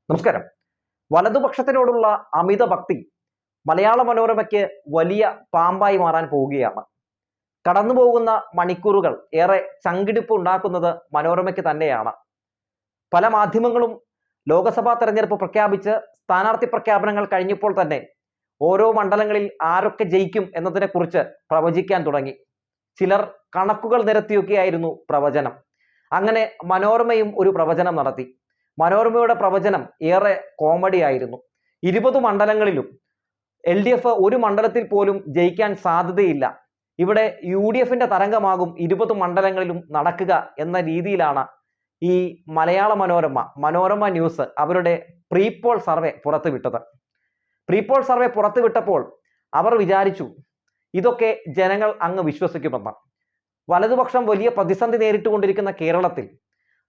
നമസ്കാരം. വലതുപക്ഷത്തിനോടുള്ള അമിത ഭക്തി മലയാള മനോരമയ്ക്ക് വലിയ പാമ്പായി മാറാൻ പോവുകയാണ്. കടന്നുപോകുന്ന മണിക്കൂറുകൾ ഏറെ ചങ്കിടിപ്പ് ഉണ്ടാക്കുന്നത് മനോരമയ്ക്ക് തന്നെയാണ്. പല മാധ്യമങ്ങളും ലോക്സഭാ തെരഞ്ഞെടുപ്പ് പ്രഖ്യാപിച്ച് സ്ഥാനാർത്ഥി പ്രഖ്യാപനങ്ങൾ കഴിഞ്ഞപ്പോൾ തന്നെ ഓരോ മണ്ഡലങ്ങളിൽ ആരൊക്കെ ജയിക്കും എന്നതിനെക്കുറിച്ച് പ്രവചിക്കാൻ തുടങ്ങി. ചിലർ കണക്കുകൾ നിരത്തിയൊക്കെയായിരുന്നു പ്രവചനം. അങ്ങനെ മനോരമയും ഒരു പ്രവചനം നടത്തി. മനോരമയുടെ പ്രവചനം ഏറെ കോമഡി ആയിരുന്നു. 20 മണ്ഡലങ്ങളിലും LDF ഒരു മണ്ഡലത്തിൽ പോലും ജയിക്കാൻ സാധ്യതയില്ല, ഇവിടെ UDFന്റെ തരംഗമാകും 20 മണ്ഡലങ്ങളിലും നടക്കുക എന്ന രീതിയിലാണ് ഈ മലയാള മനോരമ ന്യൂസ് അവരുടെ പ്രീപോൾ സർവേ പുറത്തുവിട്ടത്. പ്രീപോൾ സർവേ പുറത്തുവിട്ടപ്പോൾ അവർ വിചാരിച്ചു ഇതൊക്കെ ജനങ്ങൾ അങ്ങ് വിശ്വസിക്കുമെന്ന്. വലതുപക്ഷം വലിയ പ്രതിസന്ധി നേരിട്ടുകൊണ്ടിരിക്കുന്ന കേരളത്തിൽ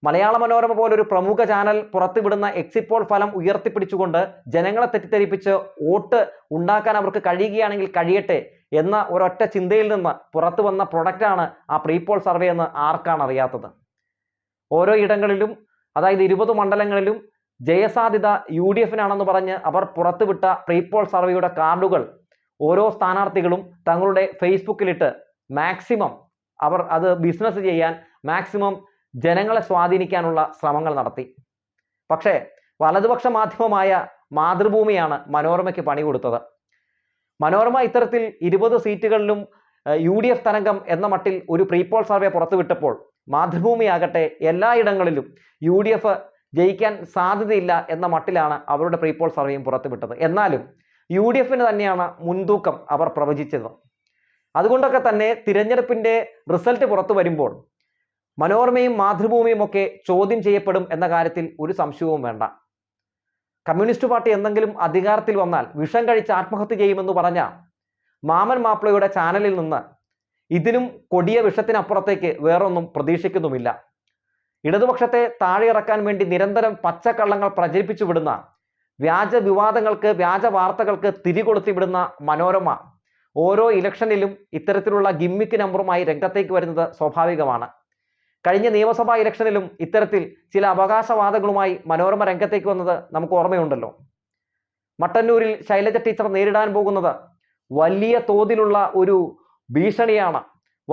മലയാള മനോരമ പോലൊരു പ്രമുഖ ചാനൽ പുറത്തുവിടുന്ന എക്സിറ്റ് പോൾ ഫലം ഉയർത്തിപ്പിടിച്ചുകൊണ്ട് ജനങ്ങളെ തെറ്റിദ്ധരിപ്പിച്ച് വോട്ട് ഉണ്ടാക്കാൻ അവർക്ക് കഴിയുകയാണെങ്കിൽ കഴിയട്ടെ എന്ന ഒരൊറ്റ ചിന്തയിൽ നിന്ന് പുറത്തു വന്ന പ്രൊഡക്റ്റാണ് ആ പ്രീപോൾ സർവേ എന്ന് ആർക്കാണ് അറിയാത്തത്. ഓരോ ഇടങ്ങളിലും, അതായത് 20 മണ്ഡലങ്ങളിലും ജയസാധ്യത UDFനാണെന്ന് പറഞ്ഞ് അവർ പുറത്തുവിട്ട പ്രീപോൾ സർവേയുടെ കാർഡുകൾ ഓരോ സ്ഥാനാർത്ഥികളും തങ്ങളുടെ ഫേസ്ബുക്കിലിട്ട് മാക്സിമം അവർ അത് ബിസിനസ് ചെയ്യാൻ, മാക്സിമം ജനങ്ങളെ സ്വാധീനിക്കാനുള്ള ശ്രമങ്ങൾ നടത്തി. പക്ഷേ വലതുപക്ഷ മാധ്യമമായ മാതൃഭൂമിയാണ് മനോരമയ്ക്ക് പണി കൊടുത്തത്. മനോരമ ഇത്തരത്തിൽ 20 സീറ്റുകളിലും UDF തരംഗം എന്ന മട്ടിൽ ഒരു പ്രീപോൾ സർവേ പുറത്തുവിട്ടപ്പോൾ മാതൃഭൂമിയാകട്ടെ എല്ലായിടങ്ങളിലും UDF ജയിക്കാൻ സാധ്യതയില്ല എന്ന മട്ടിലാണ് അവരുടെ പ്രീപോൾ സർവേയും പുറത്തുവിട്ടത്. എന്നാലും UDFന് തന്നെയാണ് മുൻതൂക്കം അവർ പ്രവചിച്ചത്. അതുകൊണ്ടൊക്കെ തന്നെ തിരഞ്ഞെടുപ്പിന്റെ റിസൾട്ട് പുറത്തു വരുമ്പോൾ മനോരമയും മാതൃഭൂമിയും ഒക്കെ ചോദ്യം ചെയ്യപ്പെടും എന്ന കാര്യത്തിൽ ഒരു സംശയവും വേണ്ട. കമ്മ്യൂണിസ്റ്റ് പാർട്ടി എന്തെങ്കിലും അധികാരത്തിൽ വന്നാൽ വിഷം കഴിച്ച് ആത്മഹത്യ ചെയ്യുമെന്ന് പറഞ്ഞ മാമൻ മാപ്പിളയുടെ ചാനലിൽ നിന്ന് ഇതിലും കൊടിയ വിഷത്തിനപ്പുറത്തേക്ക് വേറൊന്നും പ്രതീക്ഷിക്കുന്നുമില്ല. ഇടതുപക്ഷത്തെ താഴെ ഇറക്കാൻ വേണ്ടി നിരന്തരം പച്ചക്കള്ളങ്ങൾ പ്രചരിപ്പിച്ചു വിടുന്ന, വ്യാജ വിവാദങ്ങൾക്ക്, വ്യാജ വാർത്തകൾക്ക് തിരികൊളുത്തി വിടുന്ന മനോരമ ഓരോ ഇലക്ഷനിലും ഇത്തരത്തിലുള്ള ഗിമ്മിക്ക് നമ്പറുമായി രംഗത്തേക്ക് വരുന്നത് സ്വാഭാവികമാണ്. കഴിഞ്ഞ നിയമസഭാ ഇലക്ഷനിലും ഇത്തരത്തിൽ ചില അവകാശവാദങ്ങളുമായി മനോരമ രംഗത്തേക്ക് വന്നത് നമുക്ക് ഓർമ്മയുണ്ടല്ലോ. മട്ടന്നൂരിൽ ശൈലജ ടീച്ചർ നേരിടാൻ പോകുന്നത് വലിയ തോതിലുള്ള ഒരു ഭീഷണിയാണ്,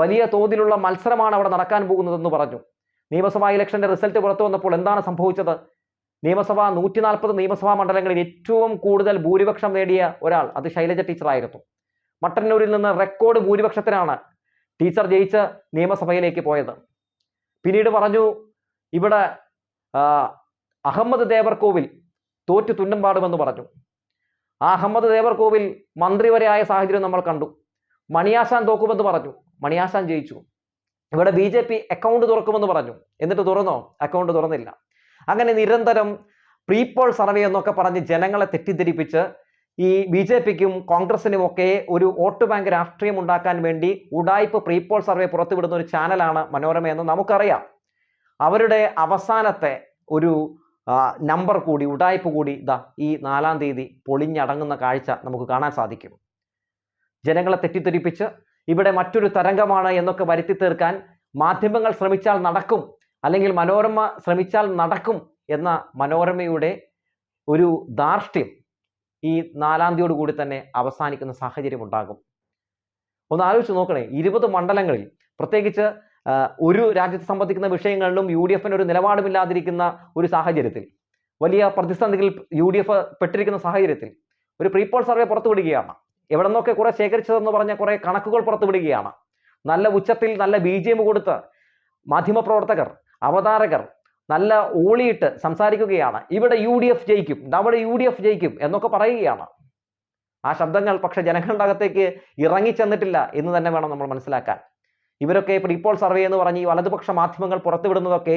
വലിയ തോതിലുള്ള മത്സരമാണ് അവിടെ നടക്കാൻ പോകുന്നതെന്ന് പറഞ്ഞു. നിയമസഭാ ഇലക്ഷന്റെ റിസൾട്ട് പുറത്തു വന്നപ്പോൾ എന്താണ് സംഭവിച്ചത്? 140 നിയമസഭാ മണ്ഡലങ്ങളിൽ ഏറ്റവും കൂടുതൽ ഭൂരിപക്ഷം നേടിയ ഒരാൾ അത് ശൈലജ ടീച്ചറായിരുന്നു. മട്ടന്നൂരിൽ നിന്ന് റെക്കോർഡ് ഭൂരിപക്ഷത്തിനാണ് ടീച്ചർ ജയിച്ച് നിയമസഭയിലേക്ക് പോയത്. പിന്നീട് പറഞ്ഞു ഇവിടെ അഹമ്മദ് ദേവർകോവിൽ തോറ്റു തുന്നം പാടുമെന്ന് പറഞ്ഞു. ആ അഹമ്മദ് ദേവർകോവിൽ മന്ത്രി വരെ ആയ സാഹചര്യം നമ്മൾ കണ്ടു. മണിയാശാൻ തോക്കുമെന്ന് പറഞ്ഞു, മണിയാശാൻ ജയിച്ചു. ഇവിടെ BJP അക്കൗണ്ട് തുറക്കുമെന്ന് പറഞ്ഞു, എന്നിട്ട് തുറന്നോ? അക്കൗണ്ട് തുറന്നില്ല. അങ്ങനെ നിരന്തരം പ്രീപോൾ സർവേ എന്നൊക്കെ പറഞ്ഞ് ജനങ്ങളെ തെറ്റിദ്ധരിപ്പിച്ച് ഈ BJPക്കും കോൺഗ്രസിനും ഒക്കെ ഒരു വോട്ട് ബാങ്ക് രാഷ്ട്രീയം ഉണ്ടാക്കാൻ വേണ്ടി ഉഡായിപ്പ് പ്രീപോൾ സർവേ പുറത്തുവിടുന്ന ഒരു ചാനലാണ് മനോരമ എന്ന് നമുക്കറിയാം. അവരുടെ അവസാനത്തെ ഒരു നമ്പർ കൂടി, ഉഡായിപ്പ് കൂടി ഈ 4-ാം തീയതി പൊളിഞ്ഞടങ്ങുന്ന കാഴ്ച നമുക്ക് കാണാൻ സാധിക്കും. ജനങ്ങളെ തെറ്റിദ്ധരിപ്പിച്ച് ഇവിടെ മറ്റൊരു തരംഗമാണ് എന്നൊക്കെ വരുത്തി തീർക്കാൻ മാധ്യമങ്ങൾ ശ്രമിച്ചാൽ നടക്കും, അല്ലെങ്കിൽ മനോരമ ശ്രമിച്ചാൽ നടക്കും എന്ന മനോരമയുടെ ഒരു ധാർഷ്ട്യം ഈ 4-ാം തീയതിയോട് കൂടി തന്നെ അവസാനിക്കുന്ന സാഹചര്യം ഉണ്ടാകും. ഒന്ന് ആലോചിച്ച് നോക്കണേ, 20 മണ്ഡലങ്ങളിൽ, പ്രത്യേകിച്ച് ഒരു രാജ്യത്തെ സംബന്ധിക്കുന്ന വിഷയങ്ങളിലും UDFന് ഒരു നിലപാടുമില്ലാതിരിക്കുന്ന ഒരു സാഹചര്യത്തിൽ, വലിയ പ്രതിസന്ധികൾ UDF പെട്ടിരിക്കുന്ന സാഹചര്യത്തിൽ ഒരു പ്രീപോൾ സർവേ പുറത്തുവിടുകയാണ്. എവിടെ നിന്നൊക്കെ കുറെ ശേഖരിച്ചതെന്ന് പറഞ്ഞ കുറെ കണക്കുകൾ പുറത്തുവിടുകയാണ്. നല്ല ഉച്ചത്തിൽ നല്ല BGM കൊടുത്ത് മാധ്യമപ്രവർത്തകർ, അവതാരകർ നല്ല ഓളിയിട്ട് സംസാരിക്കുകയാണ്. ഇവിടെ UDF ജയിക്കും, അവിടെ UDF ജയിക്കും എന്നൊക്കെ പറയുകയാണ്. ആ ശബ്ദങ്ങൾ പക്ഷെ ജനങ്ങളുടെ അകത്തേക്ക് ഇറങ്ങിച്ചെന്നിട്ടില്ല എന്ന് തന്നെ വേണം നമ്മൾ മനസ്സിലാക്കാൻ. ഇവരൊക്കെ പ്രീപോൾ സർവേ എന്ന് പറഞ്ഞ് ഈ വലതുപക്ഷ മാധ്യമങ്ങൾ പുറത്തുവിടുന്നതൊക്കെ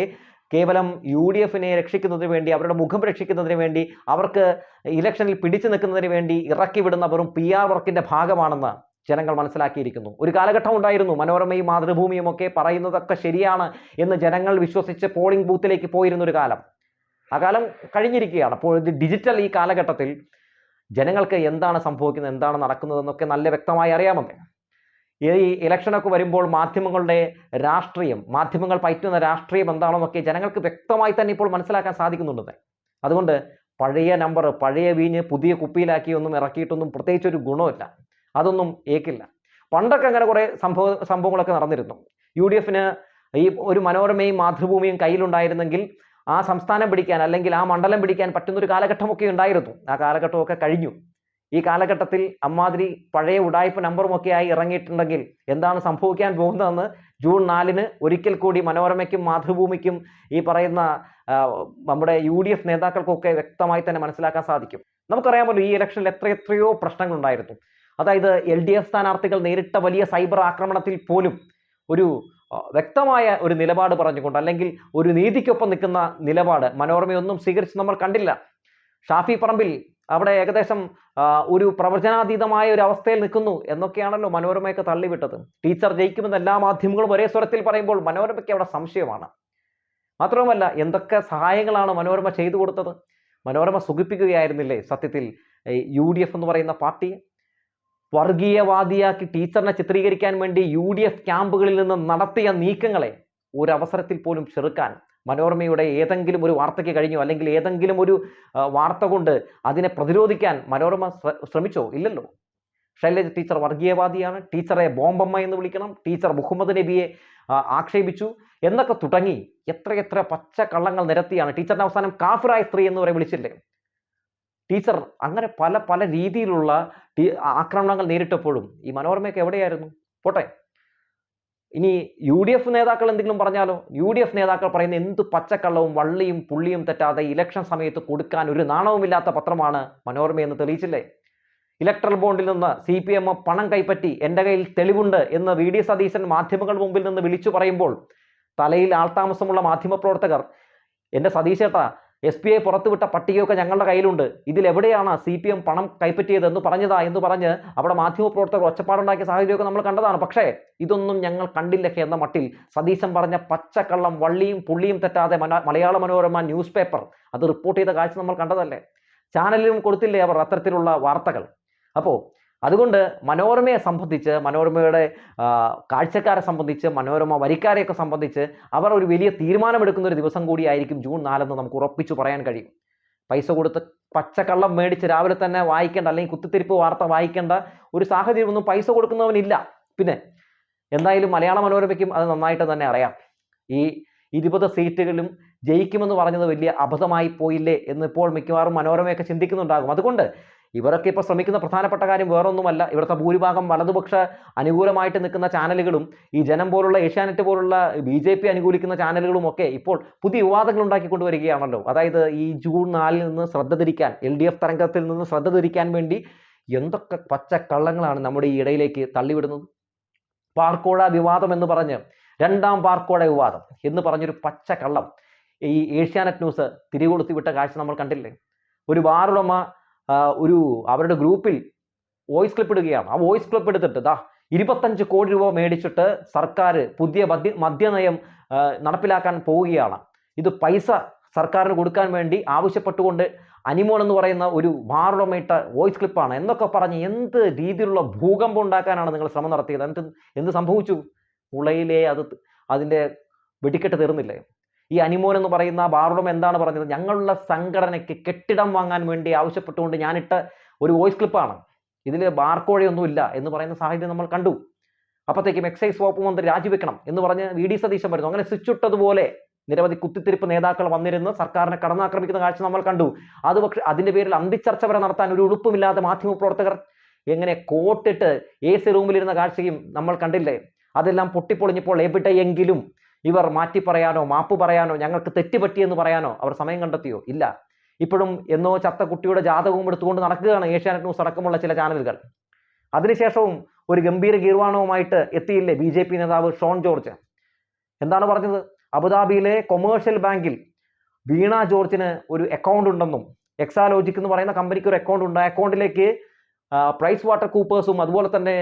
കേവലം UDFനെ രക്ഷിക്കുന്നതിന് വേണ്ടി, അവരുടെ മുഖം രക്ഷിക്കുന്നതിന് വേണ്ടി, അവർക്ക് ഇലക്ഷനിൽ പിടിച്ചു നിൽക്കുന്നതിന് വേണ്ടി ഇറക്കി വിടുന്ന വെറും PR വർക്കിന്റെ ഭാഗമാണെന്ന് ജനങ്ങൾ മനസ്സിലാക്കിയിരിക്കുന്നു. ഒരു കാലഘട്ടം ഉണ്ടായിരുന്നു മനോരമയും മാതൃഭൂമിയും ഒക്കെ പറയുന്നതൊക്കെ ശരിയാണ് എന്ന് ജനങ്ങൾ വിശ്വസിച്ച് പോളിംഗ് ബൂത്തിലേക്ക് പോയിരുന്ന ഒരു കാലം. ആ കാലം കഴിഞ്ഞിരിക്കുകയാണ്. അപ്പോൾ ഇത് ഡിജിറ്റൽ ഈ കാലഘട്ടത്തിൽ ജനങ്ങൾക്ക് എന്താണ് സംഭവിക്കുന്നത്, എന്താണ് നടക്കുന്നതെന്നൊക്കെ നല്ല വ്യക്തമായി അറിയാമെന്ന്. ഈ ഇലക്ഷനൊക്കെ വരുമ്പോൾ മാധ്യമങ്ങളുടെ രാഷ്ട്രീയം, മാധ്യമങ്ങൾ പയറ്റുന്ന രാഷ്ട്രീയം എന്താണെന്നൊക്കെ ജനങ്ങൾക്ക് വ്യക്തമായി തന്നെ ഇപ്പോൾ മനസ്സിലാക്കാൻ സാധിക്കുന്നുണ്ട്. അതുകൊണ്ട് പഴയ നമ്പർ, പഴയ വീഞ്ഞ് പുതിയ കുപ്പിയിലാക്കി ഒന്നും ഇറക്കിയിട്ടൊന്നും പ്രത്യേകിച്ച് ഒരു ഗുണമില്ല. അതൊന്നും ഏക്കില്ല. പണ്ടൊക്കെ അങ്ങനെ കുറെ സംഭവങ്ങളൊക്കെ നടന്നിരുന്നു. UDFന് ഈ ഒരു മനോരമയും മാതൃഭൂമിയും കയ്യിലുണ്ടായിരുന്നെങ്കിൽ ആ സംസ്ഥാനം പിടിക്കാൻ അല്ലെങ്കിൽ ആ മണ്ഡലം പിടിക്കാൻ പറ്റുന്നൊരു കാലഘട്ടമൊക്കെ ഉണ്ടായിരുന്നു. ആ കാലഘട്ടമൊക്കെ കഴിഞ്ഞു. ഈ കാലഘട്ടത്തിൽ അമ്മാതിരി പഴയ ഉടായ്പ നമ്പറുമൊക്കെ ആയി ഇറങ്ങിയിട്ടുണ്ടെങ്കിൽ എന്താണ് സംഭവിക്കാൻ പോകുന്നതെന്ന് ജൂൺ 4-ന് ഒരിക്കൽ കൂടി മനോരമയ്ക്കും മാതൃഭൂമിക്കും ഈ പറയുന്ന നമ്മുടെ UDF നേതാക്കൾക്കൊക്കെ വ്യക്തമായി തന്നെ മനസ്സിലാക്കാൻ സാധിക്കും. നമുക്കറിയാമല്ലോ, ഈ ഇലക്ഷനിൽ എത്രയോ പ്രശ്നങ്ങൾ ഉണ്ടായിരുന്നു. അതായത് LDF സ്ഥാനാർത്ഥികൾ നേരിട്ട വലിയ സൈബർ ആക്രമണത്തിൽ പോലും ഒരു വ്യക്തമായ ഒരു നിലപാട് പറഞ്ഞുകൊണ്ട്, അല്ലെങ്കിൽ ഒരു നീതിക്കൊപ്പം നിൽക്കുന്ന നിലപാട് മനോരമയൊന്നും സ്വീകരിച്ച് നമ്മൾ കണ്ടില്ല. ഷാഫി പറമ്പിൽ അവിടെ ഏകദേശം ഒരു പ്രവചനാതീതമായ ഒരു അവസ്ഥയിൽ നിൽക്കുന്നു എന്നൊക്കെയാണല്ലോ മനോരമയൊക്കെ തള്ളിവിട്ടത്. ടീച്ചർ ജയിക്കുമെന്ന് എല്ലാ മാധ്യമങ്ങളും ഒരേ സ്വരത്തിൽ പറയുമ്പോൾ മനോരമയ്ക്ക് അവിടെ സംശയമാണ്. മാത്രവുമല്ല, എന്തൊക്കെ സഹായങ്ങളാണ് മനോരമ ചെയ്തു കൊടുത്തത്? മനോരമ സുഖിപ്പിക്കുകയായിരുന്നില്ലേ സത്യത്തിൽ UDF എന്ന് പറയുന്ന പാർട്ടി? വർഗീയവാദിയാക്കി ടീച്ചറിനെ ചിത്രീകരിക്കാൻ വേണ്ടി UDF ക്യാമ്പുകളിൽ നിന്ന് നടത്തിയ നീക്കങ്ങളെ ഒരവസരത്തിൽ പോലും ചെറുക്കാൻ മനോരമയുടെ ഏതെങ്കിലും ഒരു വാർത്തയ്ക്ക് കഴിഞ്ഞോ? അല്ലെങ്കിൽ ഏതെങ്കിലും ഒരു വാർത്ത കൊണ്ട് അതിനെ പ്രതിരോധിക്കാൻ മനോരമ ശ്രമിച്ചോ? ഇല്ലല്ലോ. ശൈലജ ടീച്ചർ വർഗീയവാദിയാണ്, ടീച്ചറെ ബോംബമ്മ എന്ന് വിളിക്കണം, ടീച്ചർ മുഹമ്മദ് നബിയെ ആക്ഷേപിച്ചു എന്നൊക്കെ തുടങ്ങി എത്രയെത്ര പച്ച കള്ളങ്ങൾ നിരത്തിയാണ്. ടീച്ചറിന്റെ അവസാനം കാഫിറായ സ്ത്രീ എന്ന് വരെ വിളിച്ചില്ലേ ടീച്ചർ? അങ്ങനെ പല പല രീതിയിലുള്ള ആക്രമണങ്ങൾ നേരിട്ടപ്പോഴും ഈ മനോരമയൊക്കെ എവിടെയായിരുന്നു? പോട്ടെ, ഇനി UDF നേതാക്കൾ എന്തെങ്കിലും പറഞ്ഞാലോ? UDF നേതാക്കൾ പറയുന്ന എന്ത് പച്ചക്കള്ളവും വള്ളിയും പുള്ളിയും തെറ്റാതെ ഇലക്ഷൻ സമയത്ത് കൊടുക്കാൻ ഒരു നാണവുമില്ലാത്ത പത്രമാണ് മനോരമ എന്ന് തെളിയിച്ചില്ലേ? ഇലക്ട്രൽ ബോണ്ടിൽ നിന്ന് CPM പണം കൈപ്പറ്റി, എൻ്റെ കയ്യിൽ തെളിവുണ്ട് എന്ന് VD സതീശൻ മാധ്യമങ്ങൾ മുമ്പിൽ നിന്ന് വിളിച്ചു പറയുമ്പോൾ തലയിൽ ആൾതാമസമുള്ള മാധ്യമപ്രവർത്തകർ, എൻ്റെ സതീശേട്ടാ, SBI പുറത്തുവിട്ട പട്ടികയൊക്കെ ഞങ്ങളുടെ കയ്യിലുണ്ട്, ഇതിലെവിടെയാണ് CPM പണം കൈപ്പറ്റിയത് എന്ന് പറഞ്ഞതാ എന്ന് പറഞ്ഞ് അവിടെ മാധ്യമപ്രവർത്തകർ ഒച്ചപ്പാടുണ്ടാക്കിയ സാഹചര്യമൊക്കെ നമ്മൾ കണ്ടതാണ്. പക്ഷേ ഇതൊന്നും ഞങ്ങൾ കണ്ടില്ല എന്ന മട്ടിൽ സതീശൻ പറഞ്ഞ പച്ചക്കള്ളം വള്ളിയും പുള്ളിയും തെറ്റാതെ മലയാള മനോരമ ന്യൂസ് പേപ്പർ അത് റിപ്പോർട്ട് ചെയ്ത കാഴ്ച നമ്മൾ കണ്ടതല്ലേ? ചാനലിലും കൊടുത്തില്ലേ അവർ അത്തരത്തിലുള്ള വാർത്തകൾ? അപ്പോൾ അതുകൊണ്ട് മനോരമയെ സംബന്ധിച്ച്, മനോരമയുടെ കാഴ്ചക്കാരെ സംബന്ധിച്ച്, മനോരമ വരിക്കാരെയൊക്കെ സംബന്ധിച്ച് അവർ ഒരു വലിയ തീരുമാനമെടുക്കുന്ന ഒരു ദിവസം കൂടിയായിരിക്കും ജൂൺ 4 നമുക്ക് ഉറപ്പിച്ചു പറയാൻ കഴിയും. പൈസ കൊടുത്ത് പച്ചക്കള്ളം മേടിച്ച് രാവിലെ തന്നെ വായിക്കേണ്ട, അല്ലെങ്കിൽ കുത്തിത്തിരിപ്പ് വാർത്ത വായിക്കേണ്ട ഒരു സാഹചര്യമൊന്നും പൈസ കൊടുക്കുന്നവനില്ല. പിന്നെ എന്തായാലും മലയാള മനോരമയ്ക്കും അത് നന്നായിട്ട് തന്നെ അറിയാം. ഈ 20 സീറ്റുകളിലും ജയിക്കുമെന്ന് പറഞ്ഞത് വലിയ അബദ്ധമായി പോയില്ലേ എന്ന് ഇപ്പോൾ മിക്കവാറും മനോരമയൊക്കെ ചിന്തിക്കുന്നുണ്ടാകും. അതുകൊണ്ട് ഇവരൊക്കെ ഇപ്പോൾ ശ്രമിക്കുന്ന പ്രധാനപ്പെട്ട കാര്യം വേറൊന്നുമല്ല, ഇവിടുത്തെ ഭൂരിഭാഗം വലതുപക്ഷ അനുകൂലമായിട്ട് നിൽക്കുന്ന ചാനലുകളും ഈ ജനം പോലുള്ള ഏഷ്യാനെറ്റ് പോലുള്ള BJP അനുകൂലിക്കുന്ന ചാനലുകളും ഒക്കെ ഇപ്പോൾ പുതിയ വിവാദങ്ങൾ ഉണ്ടാക്കിക്കൊണ്ടുവരികയാണല്ലോ. അതായത് ഈ ജൂൺ 4 നിന്ന് ശ്രദ്ധ തിരിക്കാൻ, LDF തരംഗത്തിൽ നിന്ന് ശ്രദ്ധ തിരിക്കാൻ വേണ്ടി എന്തൊക്കെ പച്ചക്കള്ളങ്ങളാണ് നമ്മുടെ ഈ ഇടയിലേക്ക് തള്ളിവിടുന്നത്. പാർക്കോഴ വിവാദം എന്ന് പറഞ്ഞ്, രണ്ടാം പാർക്കോഴ വിവാദം എന്ന് പറഞ്ഞൊരു പച്ചക്കള്ളം ഈ ഏഷ്യാനെറ്റ് ന്യൂസ് തിരികൊളുത്തി വിട്ട കാഴ്ച നമ്മൾ കണ്ടില്ലേ? ഒരു ബാറുടമ അവരുടെ ഗ്രൂപ്പിൽ വോയിസ് ക്ലിപ്പ് ഇടുകയാണ്. ആ വോയിസ് ക്ലിപ്പ് എടുത്തിട്ട് 25 കോടി രൂപ മേടിച്ചിട്ട് സർക്കാർ പുതിയ മദ്യനയം നടപ്പിലാക്കാൻ പോവുകയാണ്. ഇത് പൈസ സർക്കാരിന് കൊടുക്കാൻ വേണ്ടി ആവശ്യപ്പെട്ടുകൊണ്ട് അനിമോൻ എന്ന് പറയുന്ന ഒരു ബാറുടമയിട്ട വോയിസ് ക്ലിപ്പാണ് എന്നൊക്കെ പറഞ്ഞ് എന്ത് രീതിയിലുള്ള ഭൂകമ്പം ഉണ്ടാക്കാനാണ് നിങ്ങൾ ശ്രമം നടത്തിയത്? എന്ത് സംഭവിച്ചു? ഉളയിലെ അതിൻ്റെ വെടിക്കെട്ട് തീർന്നില്ലേ? ഈ അനിമോൻ എന്ന് പറയുന്ന ബാറുടമ എന്താണ് പറഞ്ഞത്? ഞങ്ങളുടെ സംഘടനയ്ക്ക് കെട്ടിടം വാങ്ങാൻ വേണ്ടി ആവശ്യപ്പെട്ടുകൊണ്ട് ഞാനിട്ട ഒരു വോയിസ് ക്ലിപ്പാണ്, ഇതിൽ ബാർക്കോഴയൊന്നുമില്ല എന്ന് പറയുന്ന സാഹചര്യം നമ്മൾ കണ്ടു. അപ്പോഴത്തേക്കും എക്സൈസ് വകുപ്പ് മന്ത്രി രാജിവെക്കണം എന്ന് പറഞ്ഞ് VD സതീശൻ വരുന്നു. അങ്ങനെ സ്വിച്ചിട്ടതുപോലെ നിരവധി കുത്തിത്തിരിപ്പ് നേതാക്കൾ വന്നിരുന്ന് സർക്കാരിനെ കടന്നാക്രമിക്കുന്ന കാഴ്ച നമ്മൾ കണ്ടു. അത് പക്ഷേ അതിൻ്റെ പേരിൽ അന്തിച്ചർച്ച വരെ നടത്താൻ ഒരു ഉടുപ്പുമില്ലാതെ മാധ്യമപ്രവർത്തകർ എങ്ങനെ കോട്ടിട്ട് AC റൂമിലിരുന്ന കാഴ്ചയും നമ്മൾ കണ്ടില്ലേ? അതെല്ലാം പൊട്ടിപ്പൊളിഞ്ഞപ്പോൾ എവിടെയെങ്കിലും ഇവർ മാറ്റി പറയാനോ മാപ്പ് പറയാനോ ഞങ്ങൾക്ക് തെറ്റുപറ്റിയെന്ന് പറയാനോ അവർ സമയം കണ്ടെത്തിയോ? ഇല്ല. ഇപ്പോഴും എന്നോ ചത്ത കുട്ടിയുടെ ജാതകവും എടുത്തുകൊണ്ട് നടക്കുകയാണ് ഏഷ്യാനെറ്റ് ന്യൂസ് അടക്കമുള്ള ചില ചാനലുകൾ. അതിനുശേഷവും ഒരു ഗംഭീര ഗീർവാണവുമായിട്ട് എത്തിയില്ലേ BJP നേതാവ് ഷോൺ ജോർജ്? എന്താണ് പറഞ്ഞത്? അബുദാബിയിലെ കൊമേഴ്ഷ്യൽ ബാങ്കിൽ വീണ ജോർജിന് ഒരു അക്കൗണ്ട് ഉണ്ടെന്നും, എക്സാലോജിക് എന്ന് പറയുന്ന കമ്പനിക്ക് ഒരു അക്കൗണ്ട് ഉണ്ട്, അക്കൗണ്ടിലേക്ക് പ്രൈസ് വാട്ടർ കൂപ്പേഴ്സും അതുപോലെ തന്നെ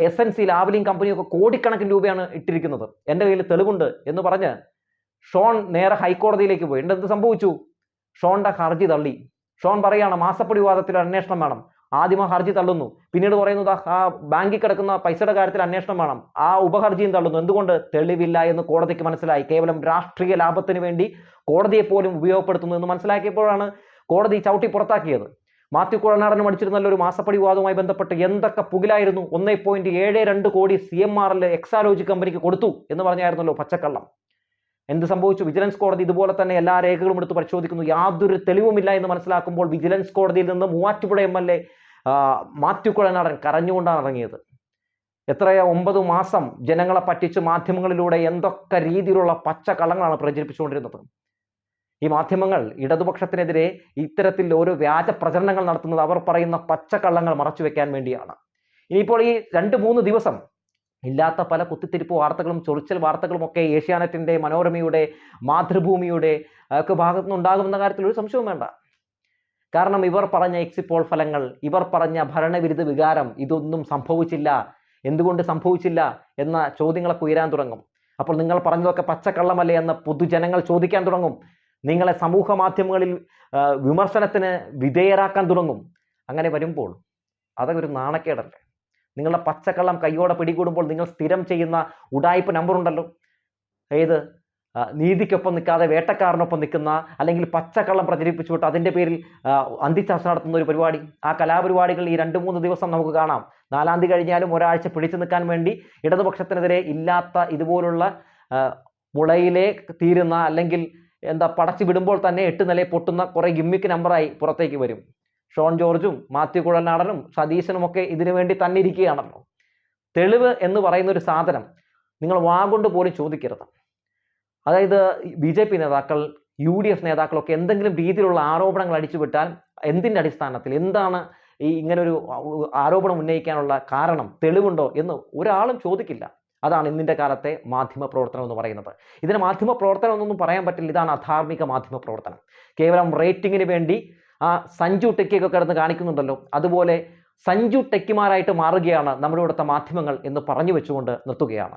SNC ലാവലിംഗ് കമ്പനിയൊക്കെ കോടിക്കണക്കിന് രൂപയാണ് ഇട്ടിരിക്കുന്നത്, എൻ്റെ കയ്യിൽ തെളിവുണ്ട് എന്ന് പറഞ്ഞ് ഷോൺ നേരെ ഹൈക്കോടതിയിലേക്ക് പോയി. എന്ത് സംഭവിച്ചു? ഷോണിന്റെ ഹർജി തള്ളി. ഷോൺ പറയാണ് മാസപ്പടി വിവാദത്തിൽ അന്വേഷണം വേണം. ആദ്യം ആ ഹർജി തള്ളുന്നു, പിന്നീട് പറയുന്നത് ആ ബാങ്കിൽ കിടക്കുന്ന പൈസയുടെ കാര്യത്തിൽ അന്വേഷണം വേണം, ആ ഉപഹർജിയും തള്ളുന്നു. എന്തുകൊണ്ട്? തെളിവില്ല എന്ന് കോടതിക്ക് മനസ്സിലായി. കേവലം രാഷ്ട്രീയ ലാഭത്തിന് വേണ്ടി കോടതിയെ പോലും ഉപയോഗപ്പെടുത്തുന്നു എന്ന് മനസ്സിലാക്കിയപ്പോഴാണ് കോടതി ചവിട്ടി പുറത്താക്കിയത്. മാത്യു കുഴൽനാടനും അടിച്ചിരുന്നല്ലോ ഒരു മാസപ്പടി വിവാദവുമായി ബന്ധപ്പെട്ട് എന്തൊക്കെ പുകിലായിരുന്നു. 1.72 കോടി CMRL എക്സാലോജി കമ്പനിക്ക് കൊടുത്തു എന്ന് പറഞ്ഞായിരുന്നല്ലോ പച്ചക്കള്ളം. എന്ത് സംഭവിച്ചു? വിജിലൻസ് കോടതി ഇതുപോലെ തന്നെ എല്ലാ രേഖകളും എടുത്ത് പരിശോധിക്കുന്നു. യാതൊരു തെളിവുമില്ല എന്ന് മനസ്സിലാക്കുമ്പോൾ വിജിലൻസ് കോടതിയിൽ നിന്ന് മൂവാറ്റുപുഴ MLA മാത്യു കുഴൽനാടൻ കരഞ്ഞുകൊണ്ടാണ് ഇറങ്ങിയത്. എത്രയോ 9 മാസം ജനങ്ങളെ പറ്റിച്ച് മാധ്യമങ്ങളിലൂടെ എന്തൊക്കെ രീതിയിലുള്ള പച്ചക്കള്ളങ്ങളാണ് പ്രചരിപ്പിച്ചുകൊണ്ടിരുന്നത്. ഈ മാധ്യമങ്ങൾ ഇടതുപക്ഷത്തിനെതിരെ ഇത്തരത്തിൽ ഓരോ വ്യാജ പ്രചരണങ്ങൾ നടത്തുന്നത് അവർ പറയുന്ന പച്ചക്കള്ളങ്ങൾ മറച്ചു വെക്കാൻ വേണ്ടിയാണ്. ഇനിയിപ്പോൾ ഈ 2-3 ദിവസം ഇല്ലാത്ത പല കുത്തിത്തിരിപ്പ് വാർത്തകളും ചൊറിച്ചൽ വാർത്തകളും ഒക്കെ ഏഷ്യാനെറ്റിന്റെ, മനോരമയുടെ, മാതൃഭൂമിയുടെ ഒക്കെ ഭാഗത്തുനിന്ന് ഉണ്ടാകുമെന്ന കാര്യത്തിൽ ഒരു സംശയവും വേണ്ട. കാരണം ഇവർ പറഞ്ഞ എക്സിറ്റ് പോൾ ഫലങ്ങൾ, ഇവർ പറഞ്ഞ ഭരണവിരുദ്ധ വികാരം ഇതൊന്നും സംഭവിച്ചില്ല. എന്തുകൊണ്ട് സംഭവിച്ചില്ല എന്ന ചോദ്യങ്ങളൊക്കെ ഉയരാൻ തുടങ്ങും. അപ്പോൾ നിങ്ങൾ പറഞ്ഞതൊക്കെ പച്ചക്കള്ളമല്ലേ എന്ന് പൊതുജനങ്ങൾ ചോദിക്കാൻ തുടങ്ങും. നിങ്ങളെ സമൂഹ മാധ്യമങ്ങളിൽ വിമർശനത്തിന് വിധേയരാക്കാൻ തുടങ്ങും. അങ്ങനെ വരുമ്പോൾ അതൊക്കെ ഒരു നാണക്കേടല്ലേ? നിങ്ങളുടെ പച്ചക്കള്ളം കയ്യോടെ പിടികൂടുമ്പോൾ നിങ്ങൾ സ്ഥിരം ചെയ്യുന്ന ഉഡായിപ്പ് നമ്പർ ഉണ്ടല്ലോ, ഏത് നീതിക്കൊപ്പം നിൽക്കാതെ വേട്ടക്കാരനൊപ്പം നിൽക്കുന്ന, അല്ലെങ്കിൽ പച്ചക്കള്ളം പ്രചരിപ്പിച്ചുവിട്ട് അതിൻ്റെ പേരിൽ അന്തിച്ചർച്ച നടത്തുന്ന ഒരു പരിപാടി. ആ കലാപരിപാടികൾ ഈ 2-3 ദിവസം നമുക്ക് കാണാം. 4-ാം തീയതി കഴിഞ്ഞാലും ഒരാഴ്ച പിടിച്ചു നിൽക്കാൻ വേണ്ടി ഇടതുപക്ഷത്തിനെതിരെ ഇല്ലാത്ത ഇതുപോലുള്ള മുളയിലെ തീരുന്ന, അല്ലെങ്കിൽ പടച്ചു വിടുമ്പോൾ തന്നെ 8 നിലയിൽ പൊട്ടുന്ന കുറെ ഗിമ്മിക്ക് നമ്പറായി പുറത്തേക്ക് വരും. ഷോൺ ജോർജും മാത്യു കുഴൽനാടനും സതീശനും ഒക്കെ ഇതിനു വേണ്ടി തന്നെ ഇരിക്കുകയാണല്ലോ. തെളിവ് എന്ന് പറയുന്ന ഒരു സാധനം നിങ്ങൾ വാഗൊണ്ട് പോലും ചോദിക്കരുത്. അതായത് BJP നേതാക്കൾ, UDF നേതാക്കളൊക്കെ എന്തെങ്കിലും രീതിയിലുള്ള ആരോപണങ്ങൾ അടിച്ചുവിട്ടാൽ എന്തിൻ്റെ അടിസ്ഥാനത്തിൽ, എന്താണ് ഈ ഇങ്ങനൊരു ആരോപണം ഉന്നയിക്കാനുള്ള കാരണം, തെളിവുണ്ടോ എന്ന് ഒരാളും ചോദിക്കില്ല. അതാണ് ഇന്നിൻ്റെ കാലത്തെ മാധ്യമ പ്രവർത്തനം എന്ന് പറയുന്നത്. ഇതിന് മാധ്യമ പ്രവർത്തനം എന്നൊന്നും പറയാൻ പറ്റില്ല. ഇതാണ് അധാർമിക മാധ്യമ പ്രവർത്തനം. കേവലം റേറ്റിങ്ങിന് വേണ്ടി ആ സഞ്ജു ടെക്കിയൊക്കെ കിടന്ന് കാണിക്കുന്നുണ്ടല്ലോ, അതുപോലെ സഞ്ജു ടെക്കിമാരായിട്ട് മാറുകയാണ് നമ്മുടെ ഇവിടുത്തെ മാധ്യമങ്ങൾ എന്ന് പറഞ്ഞു വെച്ചുകൊണ്ട് നിർത്തുകയാണ്.